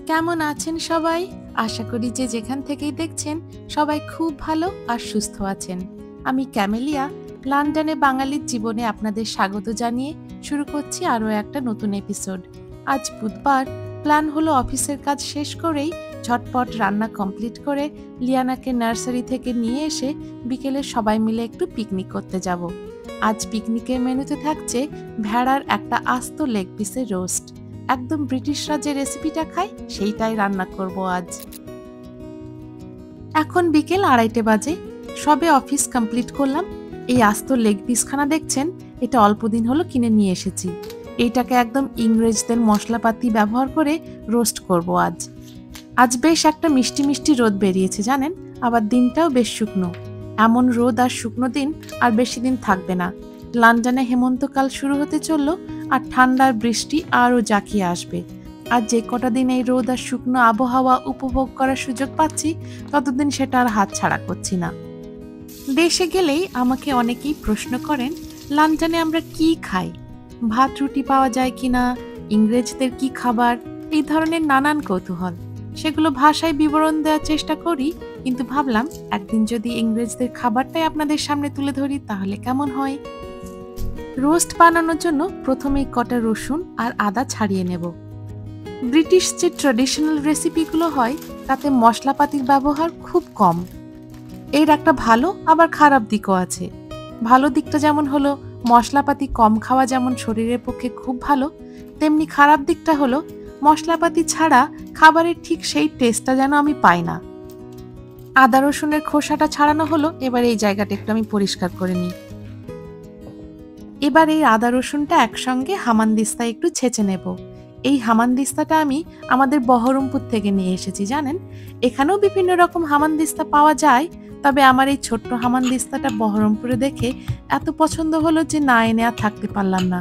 কেমন আছেন সবাই? আশা করি যে যেখান থেকেই দেখছেন সবাই খুব ভালো আর সুস্থ আছেন। আমি ক্যামেলিয়া, লন্ডনে বাঙালির জীবনে আপনাদের স্বাগত জানিয়ে শুরু করছি আরও একটা নতুন এপিসোড। আজ বুধবার, প্ল্যান হলো অফিসের কাজ শেষ করেই ঝটপট রান্না কমপ্লিট করে লিয়ানাকে নার্সারি থেকে নিয়ে এসে বিকেলে সবাই মিলে একটু পিকনিক করতে যাব। আজ পিকনিকের মেনুতে থাকছে ভেড়ার একটা আস্ত লেগ পিসের রোস্ট। একদম ব্রিটিশরা যে রেসিপিটা খায় সেইটাই রান্না করব আজ। এখন বিকেল 2:30 বাজে, সবে অফিস কমপ্লিট করলাম। এই আস্ত লেগ পিসখানা দেখছেন, এটা অল্প দিন হলো কিনে নিয়ে এসেছি। এইটাকে একদম ইংরেজদের মশলাপাতি ব্যবহার করে রোস্ট করব আজ। আজ বেশ একটা মিষ্টি মিষ্টি রোদ বেরিয়েছে জানেন, আবার দিনটাও বেশ শুকনো। এমন রোদ আর শুকনো দিন আর বেশি দিন থাকবে না। লন্ডনে হেমন্তকাল শুরু হতে চললো আর ঠান্ডার বৃষ্টি আরও জাঁকিয়ে আসবে। আর যে কটা দিন এই রোদ আর শুকনো আবহাওয়া উপভোগ করার সুযোগ পাচ্ছি, ততদিন সেটা আর হাত ছাড়া করছি না। দেশে গেলেই আমাকে অনেকেই প্রশ্ন করেন, লন্ডনে আমরা কি খাই, ভাত রুটি পাওয়া যায় কিনা, ইংরেজদের কি খাবার, এই ধরনের নানান কৌতূহল। সেগুলো ভাষায় বিবরণ দেওয়ার চেষ্টা করি, কিন্তু ভাবলাম একদিন যদি ইংরেজদের খাবারটাই আপনাদের সামনে তুলে ধরি তাহলে কেমন হয়। রোস্ট বানানোর জন্য প্রথমেই কটা রসুন আর আদা ছাড়িয়ে নেব। ব্রিটিশ যে ট্র্যাডিশনাল রেসিপিগুলো হয় তাতে মশলাপাতির ব্যবহার খুব কম। এর একটা ভালো আবার খারাপ দিকও আছে। ভালো দিকটা যেমন হলো মশলাপাতি কম খাওয়া যেমন শরীরের পক্ষে খুব ভালো, তেমনি খারাপ দিকটা হলো মশলাপাতি ছাড়া খাবারের ঠিক সেই টেস্টটা যেন আমি পাই না। আদা রসুনের খোসাটা ছাড়ানো হলো, এবার এই জায়গাটা একটু আমি পরিষ্কার করে নিই। এবার এই আদা রসুনটা একসঙ্গে হামানদিস্তায় একটু ছেঁচে নেব। এই হামানদিস্তাটা আমি আমাদের বহরমপুর থেকে নিয়ে এসেছি জানেন। এখানেও বিভিন্ন রকম হামানদিস্তা পাওয়া যায়, তবে আমার এই ছোট্ট হামানদিস্তাটা বহরমপুরে দেখে এত পছন্দ হলো যে না এনে আর থাকতে পারলাম না।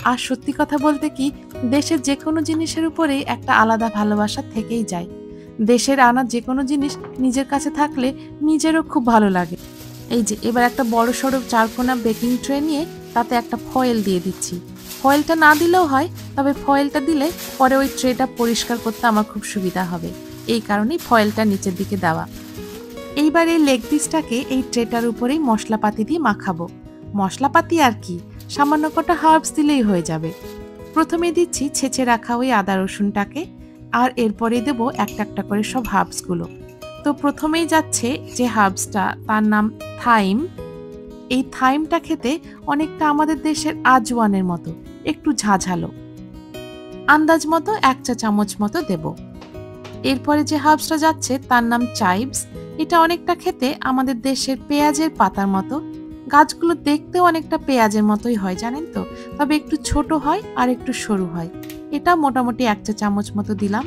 আর সত্যি কথা বলতে কি, দেশের যে কোনো জিনিসের উপরেই একটা আলাদা ভালোবাসা থেকেই যায়। দেশের আনা যে কোনো জিনিস নিজের কাছে থাকলে নিজেরও খুব ভালো লাগে। এই যে এবার একটা বড় সড়ো চারকোনা বেকিং ট্রে নিয়ে তাতে একটা ফয়েল দিয়ে দিচ্ছি। ফয়েলটা না দিলেও হয়, তবে ফয়েলটা দিলে পরে ওই ট্রেটা পরিষ্কার করতে আমার খুব সুবিধা হবে, এই কারণেই ফয়েলটা নিচের দিকে দেওয়া। এইবার এই লেগ পিসটাকে এই ট্রেটার উপরেই মশলাপাতি দিয়ে মাখাবো। মশলাপাতি আর কি, সামান্য কটা হার্বস দিলেই হয়ে যাবে। প্রথমে দিচ্ছি ছেঁচে রাখা ওই আদা রসুনটাকে, আর এরপরে দেব একটা একটা করে সব হার্বসগুলো। তো প্রথমেই যাচ্ছে যে হার্বসটা, তার নাম থাইম। এই থাইমটা খেতে অনেকটা আমাদের দেশের আজওয়ানের মতো, একটু ঝাঁঝালো। আন্দাজ মতো 1 চা চামচ মতো দেব। এরপরে যে হার্বসটা যাচ্ছে তার নাম চাইভস। এটা অনেকটা খেতে আমাদের দেশের পেঁয়াজের পাতার মতো। গাছগুলো দেখতেও অনেকটা পেঁয়াজের মতোই হয় জানেন তো, তবে একটু ছোট হয় আর একটু সরু হয়। এটা মোটামুটি 1 চা চামচ মতো দিলাম।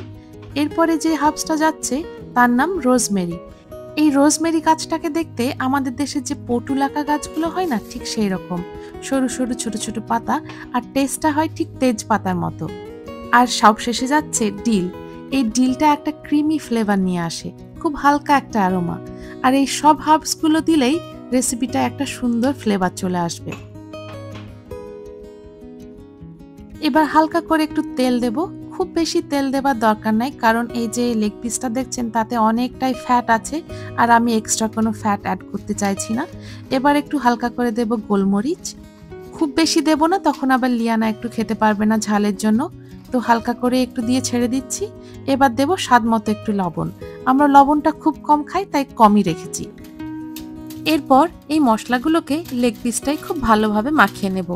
এরপরে যে হার্বসটা যাচ্ছে তার নাম রোজমেরি। এই রোজমেরি গাছটাকে দেখতে আমাদের দেশের যে পটুলাকা গাছগুলো হয় না, ঠিক সেই রকম সরু সরু ছোট ছোট পাতা, আর টেস্টটা হয় ঠিক তেজপাতার মতো। আর সবশেষে যাচ্ছে ডিল। এই ডিলটা একটা ক্রিমি ফ্লেভার নিয়ে আসে, খুব হালকা একটা অ্যারোমা। আর এই সব হার্বসগুলো দিলেই রেসিপিটা একটা সুন্দর ফ্লেভার চলে আসবে। এবার হালকা করে একটু তেল দেব। খুব বেশি তেল দেবার দরকার নাই, কারণ এই যে লেগ পিসটা দেখছেন তাতে অনেকটাই ফ্যাট আছে, আর আমি এক্সট্রা কোনো ফ্যাট অ্যাড করতে চাইছি না। এবার একটু হালকা করে দেব গোলমরিচ। খুব বেশি দেব না, তখন আবার লিয়ানা একটু খেতে পারবে না ঝালের জন্য, তো হালকা করে একটু দিয়ে ছেড়ে দিচ্ছি। এবার দেব স্বাদ মতো একটু লবণ। আমরা লবণটা খুব কম খাই, তাই কমই রেখেছি। এরপর এই মশলাগুলোকে লেগ পিসটাই খুব ভালোভাবে মাখিয়ে নেব।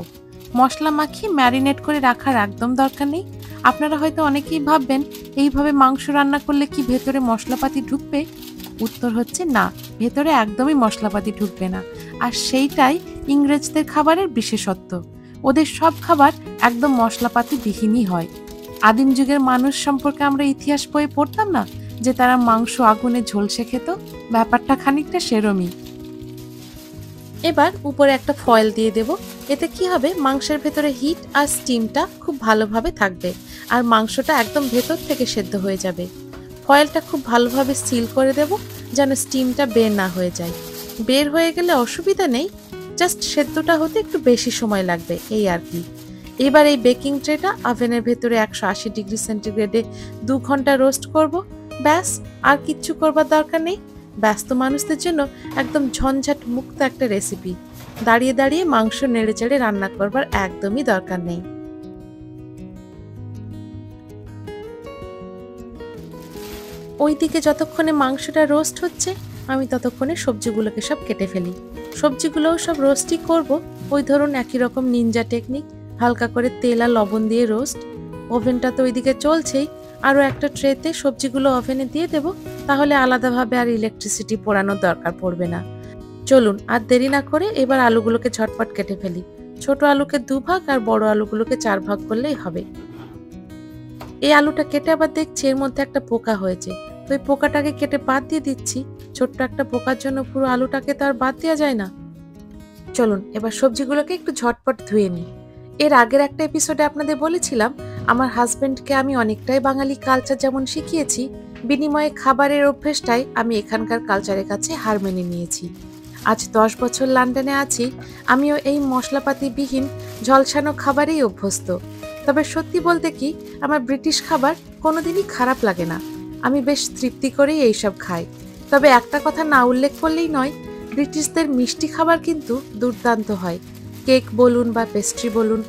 মশলা মাখিয়ে ম্যারিনেট করে রাখার একদম দরকার নেই। আপনারা হয়তো অনেকেই ভাববেন এইভাবে মাংস রান্না করলে কি ভেতরে মশলাপাতি ঢুকবে? উত্তর হচ্ছে না, ভেতরে একদমই মশলাপাতি ঢুকবে না। আর সেইটাই ইংরেজদের খাবারের বিশেষত্ব। ওদের সব খাবার একদম মশলাপাতি বিহীনই হয়। আদিম যুগের মানুষ সম্পর্কে আমরা ইতিহাস বইয়ে পড়তাম না যে তারা মাংস আগুনে ঝলসে খেত, ব্যাপারটা খানিকটা সেরমই। এবার উপরে একটা ফয়েল দিয়ে দেব। এতে কি হবে, মাংসের ভেতরে হিট আর স্টিমটা খুব ভালোভাবে থাকবে, আর মাংসটা একদম ভেতর থেকে সেদ্ধ হয়ে যাবে। ফয়েলটা খুব ভালোভাবে সিল করে দেব, যেন স্টিমটা বের না হয়ে যায়। বের হয়ে গেলে অসুবিধা নেই, জাস্ট সেদ্ধটা হতে একটু বেশি সময় লাগবে, এই আর কি। এবার এই বেকিং ট্রেটা ওভেনের ভেতরে 180°C 2 ঘন্টা রোস্ট করব। ব্যাস, আর কিচ্ছু করবার দরকার নেই। ব্যস্ত মানুষদের জন্য একদম ঝঞ্ঝাট মুক্ত একটা রেসিপি। দাঁড়িয়ে দাঁড়িয়ে মাংস নেড়েচেড়ে রান্না করবার একদমই দরকার নেই। ওইদিকে যতক্ষণে মাংসটা রোস্ট হচ্ছে আমি ততক্ষণে সবজিগুলোকে সব কেটে ফেলি। সবজিগুলোও সব রোস্টই করব, ওই ধরুন একই রকম নিনজা টেকনিক, হালকা করে তেল আর লবণ দিয়ে রোস্ট। ওভেনটা তো ওইদিকে চলছেই, আরও একটা ট্রেতে সবজিগুলো ওভেনে দিয়ে দেব, তাহলে আলাদাভাবে আর ইলেকট্রিসিটি পোড়ানোর দরকার পড়বে না। চলুন আর দেরি না করে এবার আলুগুলোকে ঝটপট কেটে ফেলি। ছোট আলুকে 2 ভাগ আর বড় আলুগুলোকে 4 ভাগ করলেই হবে। এই আলুটা কেটে আবার দেখছি এর মধ্যে একটা পোকা হয়েছে, তো এই পোকাটাকে কেটে বাদ দিয়ে দিচ্ছি। ছোট্ট একটা পোকার জন্য পুরো আলুটাকে তো আর বাদ দেওয়া যায় না। চলুন এবার সবজিগুলোকে একটু ঝটপট ধুয়ে নিই। এর আগের একটা এপিসোডে আপনাদের বলেছিলাম আমার হাজবেন্ডকে আমি অনেকটাই বাঙালি কালচার যেমন শিখিয়েছি, বিনিময়ে খাবারের অভ্যেসটাই আমি এখানকার কালচারের কাছে হার মেনে নিয়েছি। আজ 10 বছর লন্ডনে আছি, আমিও এই মশলাপাতিবিহীন ঝলসানো খাবারেই অভ্যস্ত। তবে সত্যি বলতে কি, আমার ব্রিটিশ খাবার কোনোদিনই খারাপ লাগে না। আমি বেশ তৃপ্তি করেই এইসব খাই। তবে একটা কথা না উল্লেখ করলেই নয়, ব্রিটিশদের মিষ্টি খাবার কিন্তু দুর্দান্ত হয়। কেক বলুন বা পেস্ট্রি বলুন,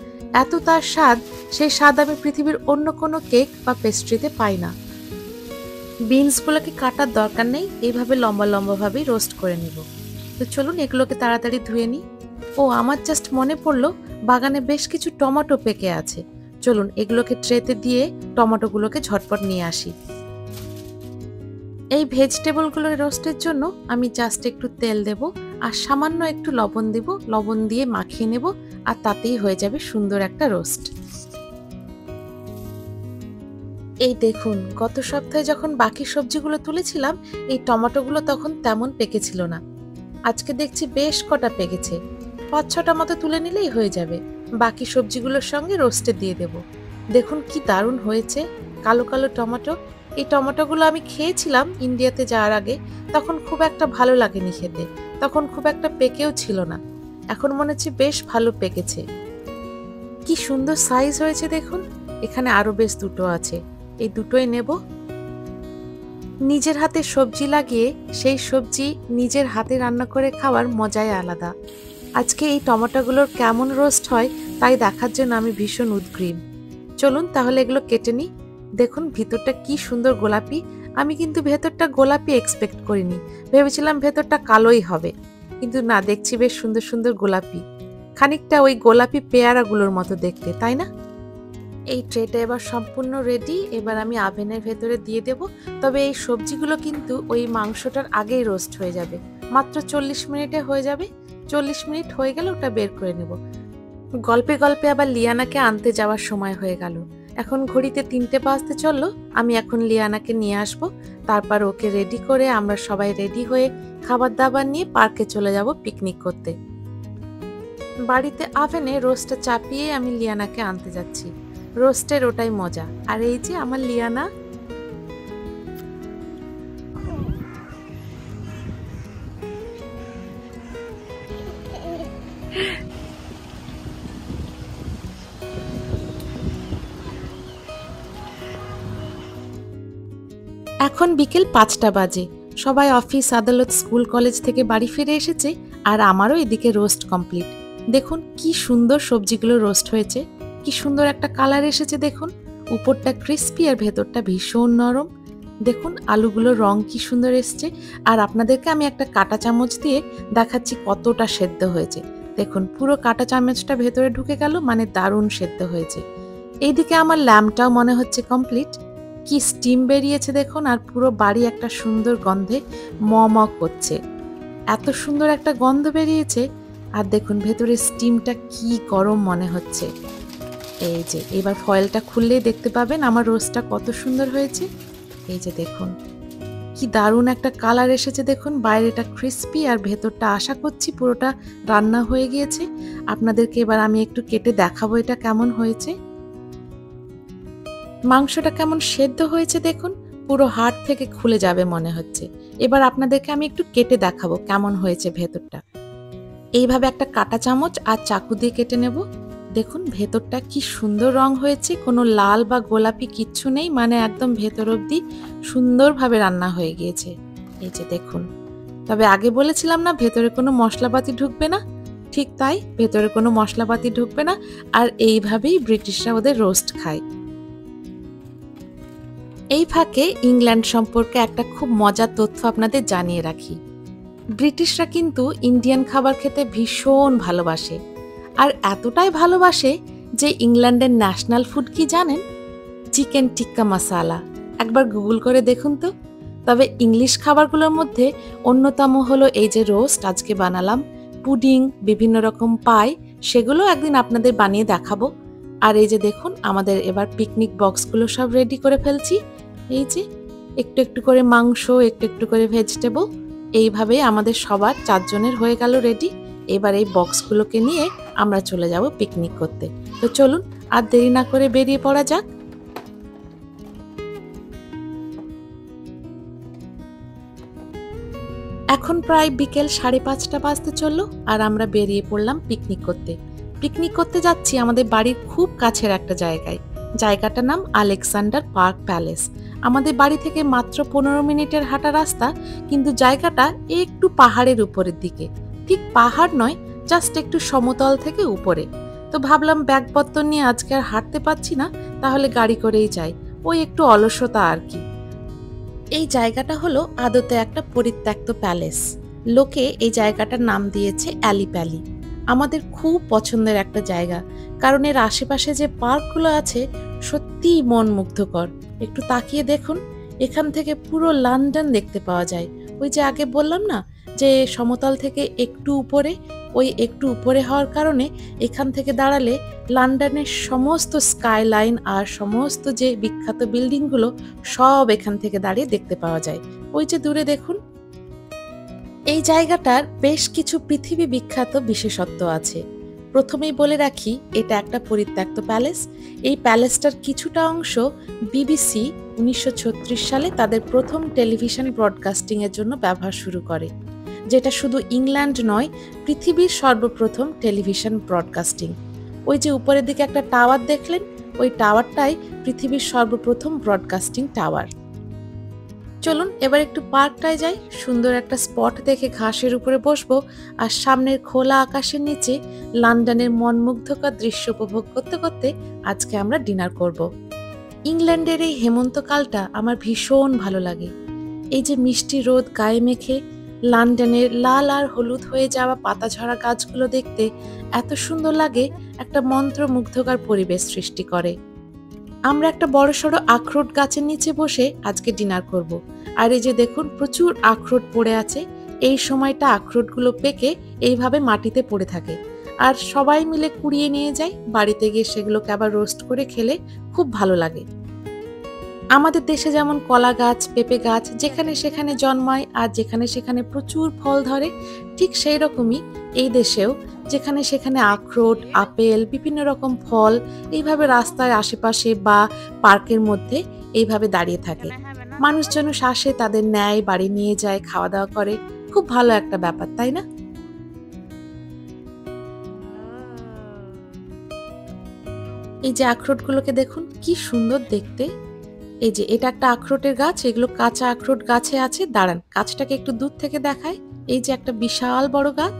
এত তার স্বাদ, সেই স্বাদ আমি পৃথিবীর অন্য কোনো কেক বা পেস্ট্রিতে পাই না। বিনসগুলোকে কাটার দরকার নেই, এইভাবে লম্বা লম্বাভাবেই রোস্ট করে নেব। তো চলুন এগুলোকে তাড়াতাড়ি ধুয়ে নিই। ও আমার জাস্ট মনে পড়লো, বাগানে বেশ কিছু টমেটো পেকে আছে। চলুন এগুলোকে ট্রেতে দিয়ে টমেটোগুলোকে ঝটপট নিয়ে আসি। এই ভেজিটেবলগুলো রোস্টের জন্য আমি জাস্ট একটু তেল দেব আর সামান্য একটু লবণ দেব, লবণ দিয়ে মাখিয়ে নেব, আর তাতেই হয়ে যাবে সুন্দর একটা রোস্ট। এই দেখুন, গত সপ্তাহে যখন বাকি সবজিগুলো তুলেছিলাম এই টমেটোগুলো তখন তেমন পেকেছিল না। আজকে দেখছি বেশ কটা পেকেছে। 5-6টা মতো তুলে নিলেই হয়ে যাবে। বাকি সবজিগুলোর সঙ্গে রোস্টে দিয়ে দেব। দেখুন কি দারুণ হয়েছে, কালো কালো টমেটো। এই টমেটোগুলো আমি খেয়েছিলাম ইন্ডিয়াতে যাওয়ার আগে, তখন খুব একটা ভালো লাগেনি খেতে, তখন খুব একটা পেকেও ছিল না। এখন মনে হচ্ছে বেশ ভালো পেকেছে। কি সুন্দর সাইজ হয়েছে দেখুন। এখানে আরো বেশ দুটো আছে, এই দুটোই নেব। নিজের হাতে সবজি লাগিয়ে সেই সবজি নিজের হাতে রান্না করে খাওয়ার মজাই আলাদা। আজকে এই টমেটোগুলোর কেমন রোস্ট হয় তাই দেখার জন্য আমি ভীষণ উদগ্রীব। চলুন তাহলে এগুলো কেটে নিই। দেখুন ভিতরটা কি সুন্দর গোলাপি। আমি কিন্তু ভেতরটা গোলাপি এক্সপেক্ট করিনি, ভেবেছিলাম ভেতরটা কালোই হবে, কিন্তু না, দেখছি বেশ সুন্দর সুন্দর গোলাপি, খানিকটা ওই গোলাপি পেয়ারাগুলোর মতো দেখতে, তাই না? এই ট্রেটা এবার সম্পূর্ণ রেডি। এবার আমি ওভেনের ভেতরে দিয়ে দেব। তবে এই সবজিগুলো কিন্তু ওই মাংসটার আগেই রোস্ট হয়ে যাবে, মাত্র 40 মিনিটে হয়ে যাবে। 40 মিনিট হয়ে গেলে ওটা বের করে নেব। গল্পে গল্পে আবার লিয়ানাকে আনতে যাওয়ার সময় হয়ে গেল। এখন ঘড়িতে 3টে বাজতে চললো। আমি এখন লিয়ানাকে নিয়ে আসব, তারপর ওকে রেডি করে আমরা সবাই রেডি হয়ে খাবার দাবার নিয়ে পার্কে চলে যাব পিকনিক করতে। বাড়িতে ওভেনে রোস্টটা চাপিয়ে আমি লিয়ানাকে আনতে যাচ্ছি। রোস্টের ওটাই মজা। আর এই যে আমার লিয়ানা। এখন বিকেল 5টা বাজে। সবাই অফিস আদালত স্কুল কলেজ থেকে বাড়ি ফিরে এসেছে, আর আমারও এদিকে রোস্ট কমপ্লিট। দেখুন কি সুন্দর সবজিগুলো রোস্ট হয়েছে, কি সুন্দর একটা কালার এসেছে। দেখুন উপরটা ক্রিস্পি আর ভেতরটা ভীষণ নরম। দেখুন আলুগুলোর রং কি সুন্দর এসছে। আর আপনাদেরকে আমি একটা কাঁটা চামচ দিয়ে দেখাচ্ছি কতটা সেদ্ধ হয়েছে। দেখুন পুরো কাঁটা চামচটা ভেতরে ঢুকে গেল, মানে দারুণ সেদ্ধ হয়েছে। এইদিকে আমার ল্যাম্পটাও মনে হচ্ছে কমপ্লিট। কি স্টিম বেরিয়েছে দেখুন, আর পুরো বাড়ি একটা সুন্দর গন্ধে ম ম করছে। এত সুন্দর একটা গন্ধ বেরিয়েছে। আর দেখুন ভেতরে স্টিমটা কি গরম মনে হচ্ছে। এই যে এবার ফয়েলটা খুললেই দেখতে পাবেন আমার রোস্টটা কত সুন্দর হয়েছে। এই যে দেখুন কি দারুণ একটা কালার এসেছে। দেখুন বাইরেটা ক্রিস্পি আর ভেতরটা আশা করছি পুরোটা রান্না হয়ে গিয়েছে। আপনাদেরকে এবার আমি একটু কেটে দেখাবো এটা কেমন হয়েছে। মাংসটা কেমন সেদ্ধ হয়েছে দেখুন, পুরো হাড় থেকে খুলে যাবে মনে হচ্ছে। এবার আপনাদেরকে আমি একটু কেটে দেখাবো কেমন হয়েছে ভেতরটা। এইভাবে একটা কাঁটা চামচ আর চাকু দিয়ে কেটে নেব। দেখুন ভেতরটা কি সুন্দর রং হয়েছে, কোনো লাল বা গোলাপি কিচ্ছু নেই, মানে একদম ভেতর অবধি সুন্দরভাবে রান্না হয়ে গিয়েছে। এই যে দেখুন। তবে আগে বলেছিলাম না ভেতরে কোনো মশলাপাতি ঢুকবে না, ঠিক তাই, ভেতরে কোনো মশলাপাতি ঢুকবে না। আর এইভাবেই ব্রিটিশরা ওদের রোস্ট খায়। এই ফাঁকে ইংল্যান্ড সম্পর্কে একটা খুব মজার তথ্য আপনাদের জানিয়ে রাখি। ব্রিটিশরা কিন্তু ইন্ডিয়ান খাবার খেতে ভীষণ ভালোবাসে, আর এতটাই ভালোবাসে যে ইংল্যান্ডের ন্যাশনাল ফুড কি জানেন? চিকেন টিক্কা মশালা। একবার গুগল করে দেখুন তো। তবে ইংলিশ খাবারগুলোর মধ্যে অন্যতম হলো এই যে রোস্ট আজকে বানালাম, পুডিং, বিভিন্ন রকম পাই, সেগুলো একদিন আপনাদের বানিয়ে দেখাবো। আর এই যে দেখুন আমাদের এবার পিকনিক বক্সগুলো সব রেডি করে ফেলছি। এই যে একটু একটু করে মাংস, একটু একটু করে ভেজিটেবল, এইভাবে আমাদের সবার 4 জনের হয়ে গেল রেডি। এবার এই বক্সগুলোকে নিয়ে আমরা চলে যাব পিকনিক করতে। তো চলুন আর দেরি না করে বেরিয়ে পড়া যাক। এখন প্রায় বিকেল 5:30 বাজতে চললো, আর আমরা বেরিয়ে পড়লাম পিকনিক করতে। পিকনিক করতে যাচ্ছি আমাদের বাড়ির খুব কাছের একটা জায়গায়। জায়গাটার নাম আলেকজান্ডার পার্ক প্যালেস। আমাদের বাড়ি থেকে মাত্র 15 মিনিটের হাঁটা রাস্তা, কিন্তু জায়গাটা একটু পাহাড়ের উপরের দিকে। ঠিক পাহাড় নয়, জাস্ট একটু সমতল থেকে উপরে। তো ভাবলাম ব্যাগপত্র নিয়ে আজকে আর হাঁটতে পারছি না, তাহলে গাড়ি করেই যাই, ওই একটু অলসতা আর কি। এই জায়গাটা হলো আদতে একটা পরিত্যক্ত প্যালেস। লোকে এই জায়গাটার নাম দিয়েছে অ্যালি প্যালি। আমাদের খুব পছন্দের একটা জায়গা, কারণ এর আশেপাশে যে পার্কগুলো আছে সত্যিই মন মুগ্ধকর। একটু তাকিয়ে দেখুন, এখান থেকে পুরো লন্ডন দেখতে পাওয়া যায়। ওই যে আগে বললাম না যে সমতল থেকে একটু উপরে, ওই একটু উপরে হওয়ার কারণে এখান থেকে দাঁড়ালে লন্ডনের সমস্ত স্কাইলাইন আর সমস্ত যে বিখ্যাত বিল্ডিংগুলো সব এখান থেকে দাঁড়িয়ে দেখতে পাওয়া যায়। ওই যে দূরে দেখুন। এই জায়গাটার বেশ কিছু পৃথিবী বিখ্যাত বিশেষত্ব আছে। প্রথমেই বলে রাখি, এটা একটা পরিত্যক্ত প্যালেস। এই প্যালেসটার কিছুটা অংশ বিবিসি 1936 সালে তাদের প্রথম টেলিভিশন ব্রডকাস্টিং এর জন্য ব্যবহার শুরু করে, যেটা শুধু ইংল্যান্ড নয়, পৃথিবীর সর্বপ্রথম টেলিভিশন ব্রডকাস্টিং। ওই যে উপরের দিকে একটা টাওয়ার দেখলেন, ওই টাওয়ারটাই পৃথিবীর সর্বপ্রথম ব্রডকাস্টিং টাওয়ার। চলুন এবার একটু পার্কটায় যাই। সুন্দর একটা স্পট দেখে ঘাসের উপরে বসবো, আর সামনের খোলা আকাশের নিচে লন্ডনের মনমুগ্ধকর দৃশ্য উপভোগ করতে করতে আজকে আমরা ডিনার করব। ইংল্যান্ডের এই হেমন্তকালটা আমার ভীষণ ভালো লাগে। এই যে মিষ্টি রোদ গায়ে মেখে লন্ডনের লাল আর হলুদ হয়ে যাওয়া পাতাঝরা গাছগুলো দেখতে এত সুন্দর লাগে, একটা মন্ত্রমুগ্ধকর পরিবেশ সৃষ্টি করে। আমরা একটা বড়সড় আখরোট গাছের নিচে বসে আজকে ডিনার করব। আর এই যে দেখুন প্রচুর আখরোট পড়ে আছে। এই সময়টা আখরোটগুলো পেকে এইভাবে মাটিতে পড়ে থাকে, আর সবাই মিলে কুড়িয়ে নিয়ে যায়। বাড়িতে গিয়ে সেগুলোকে আবার রোস্ট করে খেলে খুব ভালো লাগে। আমাদের দেশে যেমন কলা গাছ, পেঁপে গাছ যেখানে সেখানে জন্মায় আর যেখানে সেখানে প্রচুর ফল ধরে, ঠিক সেই রকমই এই দেশেও যেখানে সেখানে আখরোট, আপেল, বিভিন্ন রকম ফল এইভাবে রাস্তার আশেপাশে বা পার্কের মধ্যে এইভাবে দাঁড়িয়ে থাকে। মানুষজন আসে, তাদের নেয়, বাড়ি নিয়ে যায়, খাওয়া দাওয়া করে। খুব ভালো একটা ব্যাপার, তাই না? এই যে আখরোটগুলোকে দেখুন কি সুন্দর দেখতে। এই যে এটা একটা আখরোটের গাছ, এগুলো কাঁচা আখরোট গাছে আছে। দাঁড়ান গাছটাকে একটু দূর থেকে দেখায়। এই যে একটা বিশাল বড় গাছ,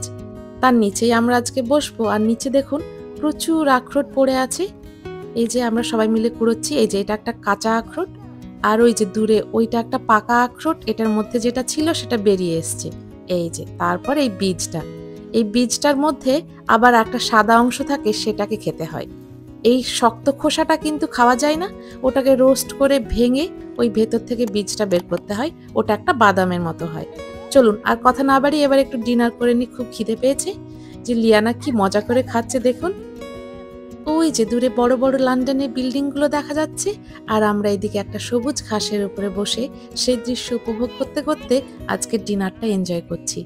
তার নিচেই আমরা আজকে বসবো। আর নিচে দেখুন প্রচুর আখরোট পড়ে আছে। এই যে আমরা সবাই মিলে কুড়োচ্ছি। এই যে এটা একটা কাঁচা আখরোট, আর ওই যে দূরে ওইটা একটা পাকা আখরোট। এটার মধ্যে যেটা ছিল সেটা বেরিয়ে এসছে। এই যে তারপর এই বীজটা, এই বীজটার মধ্যে আবার একটা সাদা অংশ থাকে, সেটাকে খেতে হয়। এই শক্ত খোসাটা কিন্তু খাওয়া যায় না, ওটাকে রোস্ট করে ভেঙে ওই ভেতর থেকে বীজটা বের করতে হয়। ওটা একটা বাদামের মতো হয়। চলুন আর কথা না বাড়ি এবার একটু ডিনার করে নি, খুব খিদে পেয়েছে। যে লিয়ানা কি মজা করে খাচ্ছে দেখুন। ওই যে দূরে বড় বড় লন্ডনের বিল্ডিং গুলো দেখা যাচ্ছে, আর আমরা এদিকে একটা সবুজ ঘাসের উপরে বসে সেই দৃশ্য উপভোগ করতে করতে আজকের ডিনারটা এনজয় করছি।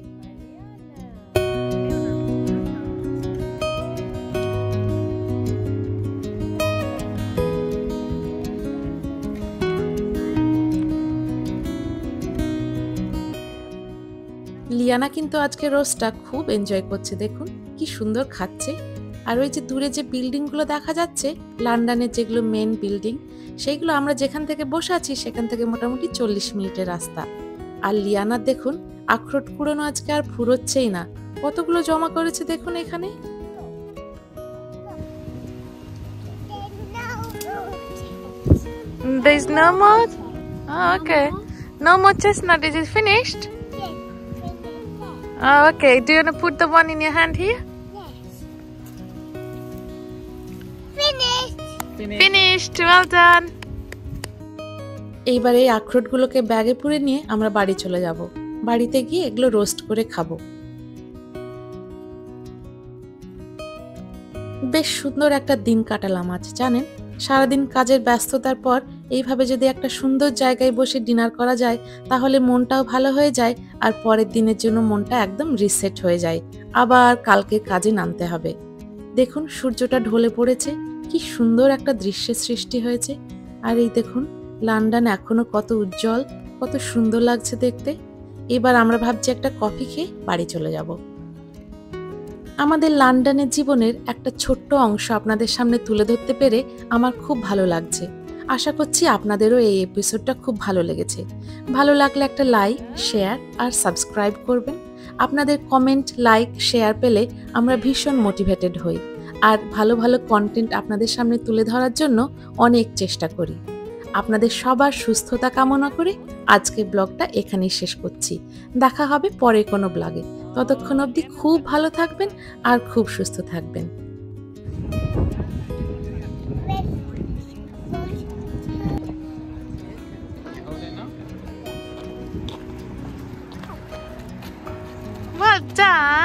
লিয়ানা কিন্তু আজকে রোস্টটা খুব এনজয় করছে, দেখুন কি সুন্দর খাচ্ছে। আর ওই যে দূরে যে বিল্ডিংগুলো দেখা যাচ্ছে, লন্ডনের যেগুলো মেন বিল্ডিং, সেইগুলো আমরা যেখান থেকে বসে আছি সেখান থেকে মোটামুটি 40 মিনিটের রাস্তা। আর লিয়ানার দেখুন আখরোট কুড়োনো আজকে আর ফুরোচ্ছেই না, কতগুলো জমা করেছে দেখুন এখানে। There's no more? Oh, okay. No more chestnut. Is it finished? Oh, okay. Do you want to put the one in your hand here? Finished. Well done. এইবার এই আখরোটগুলোকে ব্যাগে পুরে নিয়ে আমরা বাড়ি চলে যাব। বাড়িতে গিয়ে এগুলো রোস্ট করে খাবো। বেশ সুন্দর একটা দিন কাটালাম আজ, জানেন। সারাদিন কাজের ব্যস্ততার পর এইভাবে যদি একটা সুন্দর জায়গায় বসে ডিনার করা যায় তাহলে মনটাও ভালো হয়ে যায়, আর পরের দিনের জন্য মনটা একদম রিসেট হয়ে যায়। আবার কালকে কাজে নামতে হবে। দেখুন সূর্যটা ঢলে পড়েছে, কি সুন্দর একটা দৃশ্যের সৃষ্টি হয়েছে। আর এই দেখুন লন্ডন এখনো কত উজ্জ্বল, কত সুন্দর লাগছে দেখতে। এবার আমরা ভাবছি একটা কফি খেয়ে বাড়ি চলে যাব। আমাদের লন্ডনের জীবনের একটা ছোট্ট অংশ আপনাদের সামনে তুলে ধরতে পেরে আমার খুব ভালো লাগছে। আশা করছি আপনাদেরও এই এপিসোডটা খুব ভালো লেগেছে। ভালো লাগলে একটা লাইক, শেয়ার আর সাবস্ক্রাইব করবেন। আপনাদের কমেন্ট, লাইক, শেয়ার পেলে আমরা ভীষণ মোটিভেটেড হই, আর ভালো ভালো কন্টেন্ট আপনাদের সামনে তুলে ধরার জন্য অনেক চেষ্টা করি। আপনাদের সবার সুস্থতা কামনা করে আজকের ব্লগটা এখানেই শেষ করছি। দেখা হবে পরে কোনো ব্লগে। ততক্ষণ অবধি খুব ভালো থাকবেন আর খুব সুস্থ থাকবেন। Well done.